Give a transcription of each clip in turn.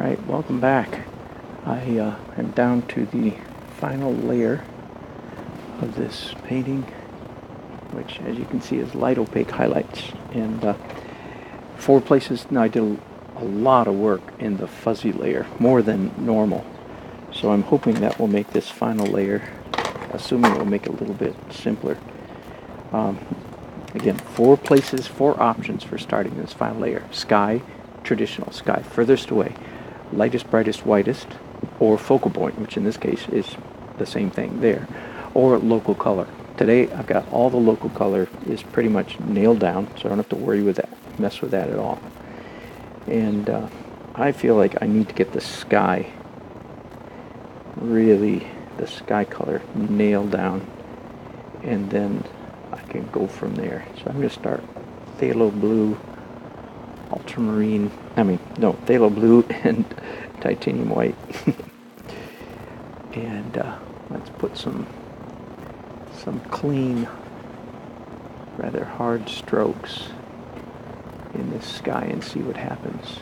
Alright, welcome back. I am down to the final layer of this painting, which as you can see is light opaque highlights. And 4 places. Now I did a lot of work in the fuzzy layer, more than normal. So I'm hoping that will make this final layer, assuming it will make it a little bit simpler. Again, 4 places, 4 options for starting this final layer. Sky, traditional sky, furthest away, lightest, brightest, whitest, or focal point, which in this case is the same thing there, or local color. Today I've got all the local color is pretty much nailed down, so I don't have to worry with that, mess with that at all. And I feel like I need to get the sky, really the sky color nailed down, and then I can go from there. So I'm going to start phthalo blue, ultramarine, phthalo blue and titanium white. And let's put some clean, rather hard strokes in this sky and see what happens.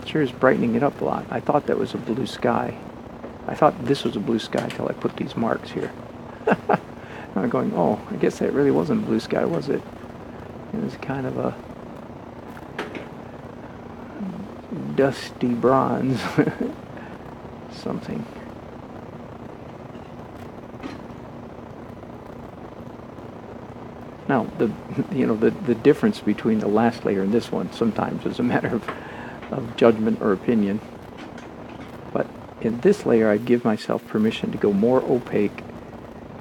It sure is brightening it up a lot. I thought that was a blue sky. I thought this was a blue sky until I put these marks here. I'm going, oh, I guess that really wasn't a blue sky, was it? It was kind of a dusty bronze something. Now, the difference between the last layer and this one sometimes is a matter of judgment or opinion. But in this layer, I give myself permission to go more opaque,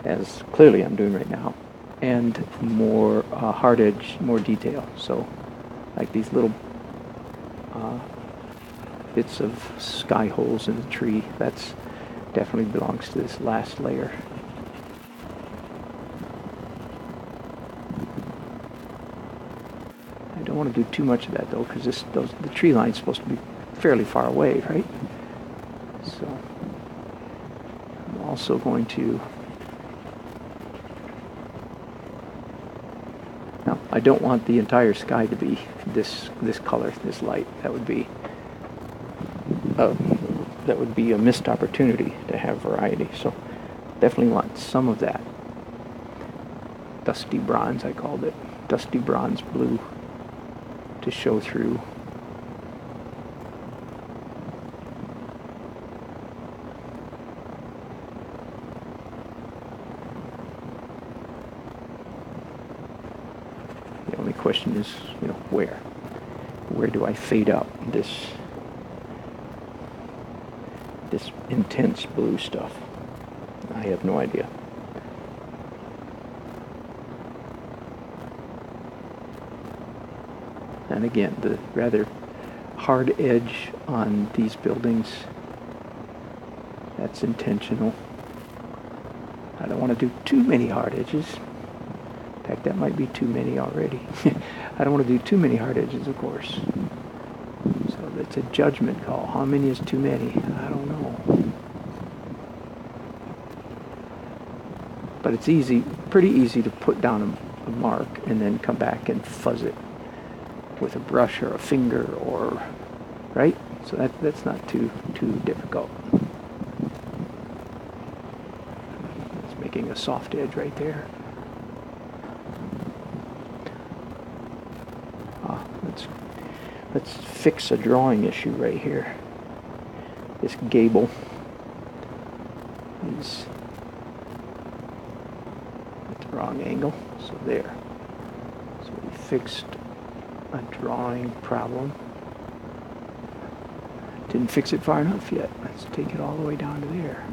as clearly I'm doing right now, and more hard edge, more detail. So, like these little bits of sky holes in the tree, that's definitely belongs to this last layer. I don't want to do too much of that though, because the tree line's supposed to be fairly far away, right? So I'm also going to. Now, I don't want the entire sky to be this color, this light. That would be a missed opportunity to have variety. So definitely want some of that dusty bronze, I called it, dusty bronze blue, to show through. The only question is, where do I fade out this intense blue stuff? I have no idea. And again, the rather hard edge on these buildings, that's intentional. I don't want to do too many hard edges. In fact, that might be too many already. I don't want to do too many hard edges, of course. So it's a judgment call. How many is too many? I don't know. But it's pretty easy to put down a mark and then come back and fuzz it with a brush or a finger, or right? So that's not too difficult. It's making a soft edge right there. Let's fix a drawing issue right here. This gable is at the wrong angle, so there. So we fixed a drawing problem. Didn't fix it far enough yet. Let's take it all the way down to there.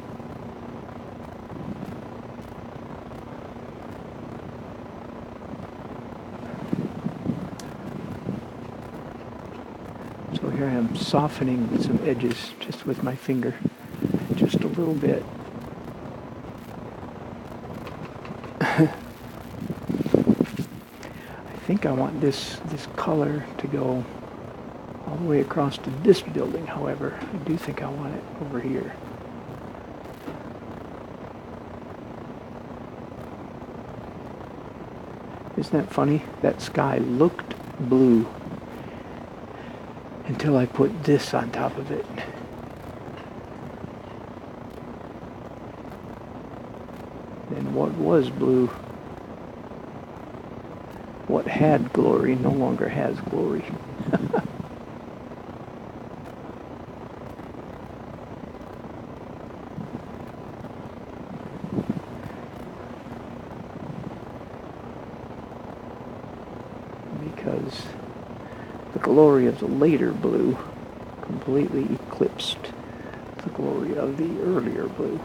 So here I am softening some edges just with my finger, just a little bit. I think I want this color to go all the way across to this building. However, I do think I want it over here. Isn't that funny? That sky looked blue until I put this on top of it. And what was blue, what had glory, no longer has glory. Because the glory of the later blue completely eclipsed the glory of the earlier blue.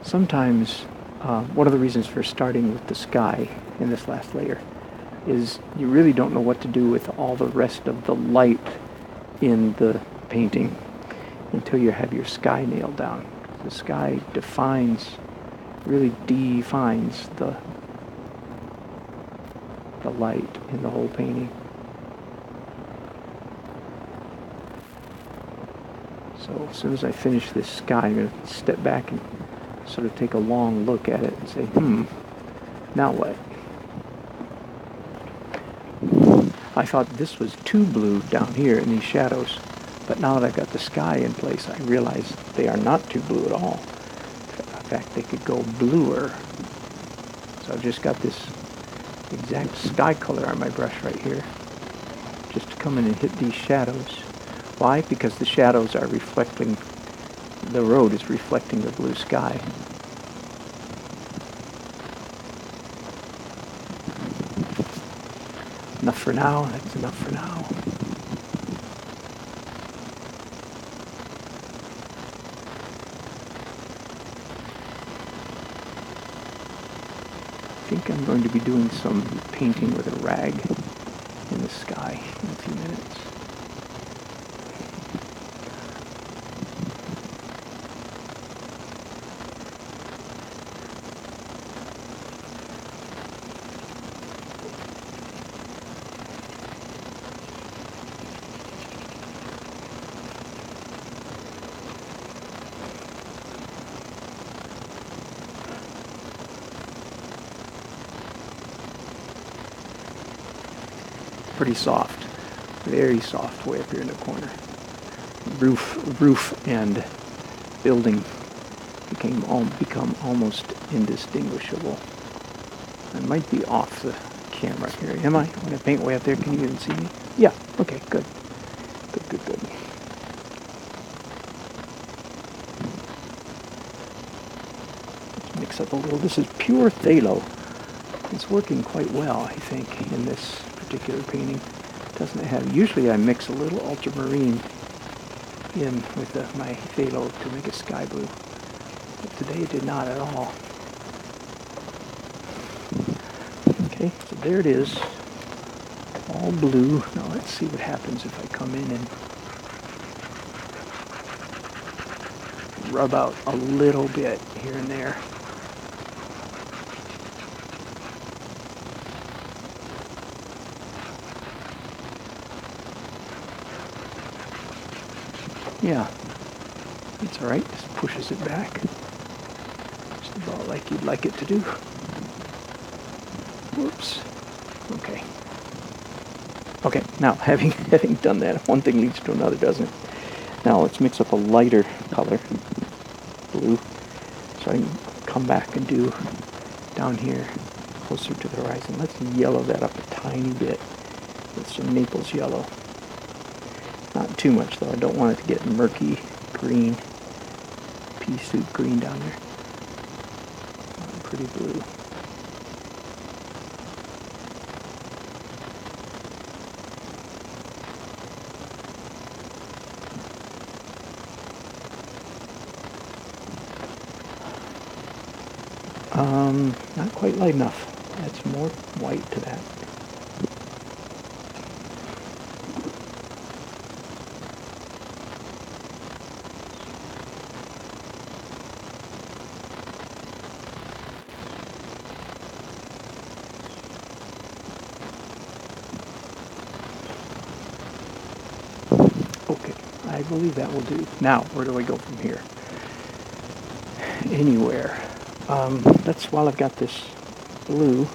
Sometimes one of the reasons for starting with the sky in this last layer is you really don't know what to do with all the rest of the light in the painting until you have your sky nailed down. The sky really defines the light in the whole painting. So as soon as I finish this sky, I'm going to step back and sort of take a long look at it and say, now what? I thought this was too blue down here in these shadows, but now that I've got the sky in place, I realize they are not too blue at all. In fact, they could go bluer. So I've just got this exact sky color on my brush right here, just to come in and hit these shadows. Why? Because the shadows are reflecting, the road is reflecting the blue sky. Enough for now. That's enough for now. I think I'm going to be doing some painting with a rag in the sky in a few minutes. Pretty soft, very soft way up here in the corner. Roof and building become almost indistinguishable. I might be off the camera here. Am I? When I paint way up there, can you even see me? Yeah. Okay. Good. Good. Let's mix up a little. This is pure phthalo. It's working quite well, I think, in this particular painting. Doesn't it have? Usually I mix a little ultramarine in with my phthalo to make it sky blue, but today it did not at all. Okay, so there it is, all blue. Now let's see what happens if I come in and rub out a little bit here and there. Yeah, it's alright, just pushes it back. Just about like you'd like it to do. Whoops. Okay. Okay, now having done that, one thing leads to another, doesn't it? Now let's mix up a lighter color, blue, so I can come back and do down here, closer to the horizon. Let's yellow that up a tiny bit with some Naples yellow. Not too much though, I don't want it to get murky green, pea soup green down there. Pretty blue. Not quite light enough. Add some more white to that. believe that will do. Now, where do I go from here? Anywhere. While I've got this blue,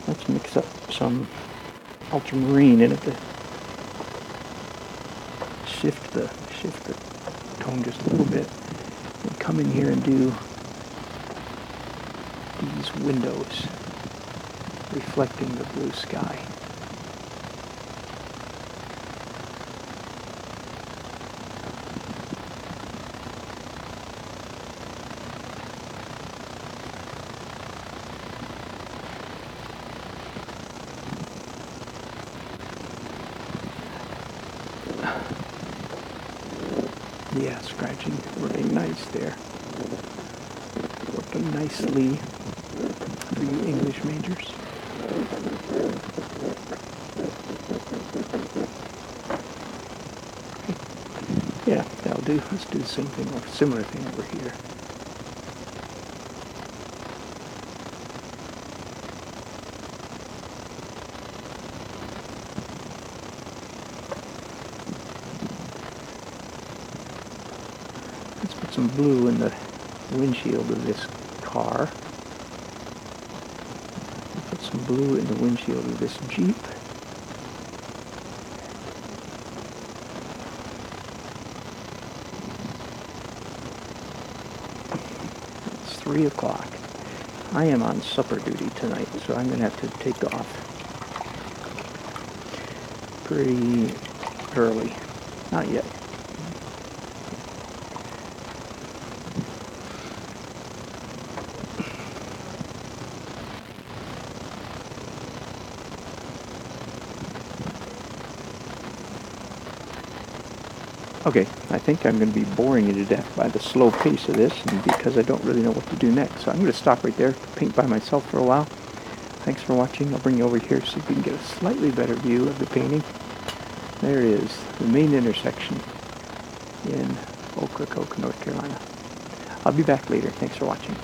let's mix up some ultramarine in it to shift the tone just a little bit. And come in here and do these windows reflecting the blue sky. Yeah, scratching working nice there. Working nicely for you English majors. Yeah, that'll do. Let's do the same thing or similar thing over here. Let's put some blue in the windshield of this car. Put some blue in the windshield of this Jeep. It's 3 o'clock. I am on supper duty tonight, so I'm going to have to take off pretty early. Not yet. Okay, I think I'm going to be boring you to death by the slow pace of this, and because I don't really know what to do next. So I'm going to stop right there, paint by myself for a while. Thanks for watching. I'll bring you over here so you can get a slightly better view of the painting. There it is, the main intersection in Opaque, North Carolina. I'll be back later. Thanks for watching.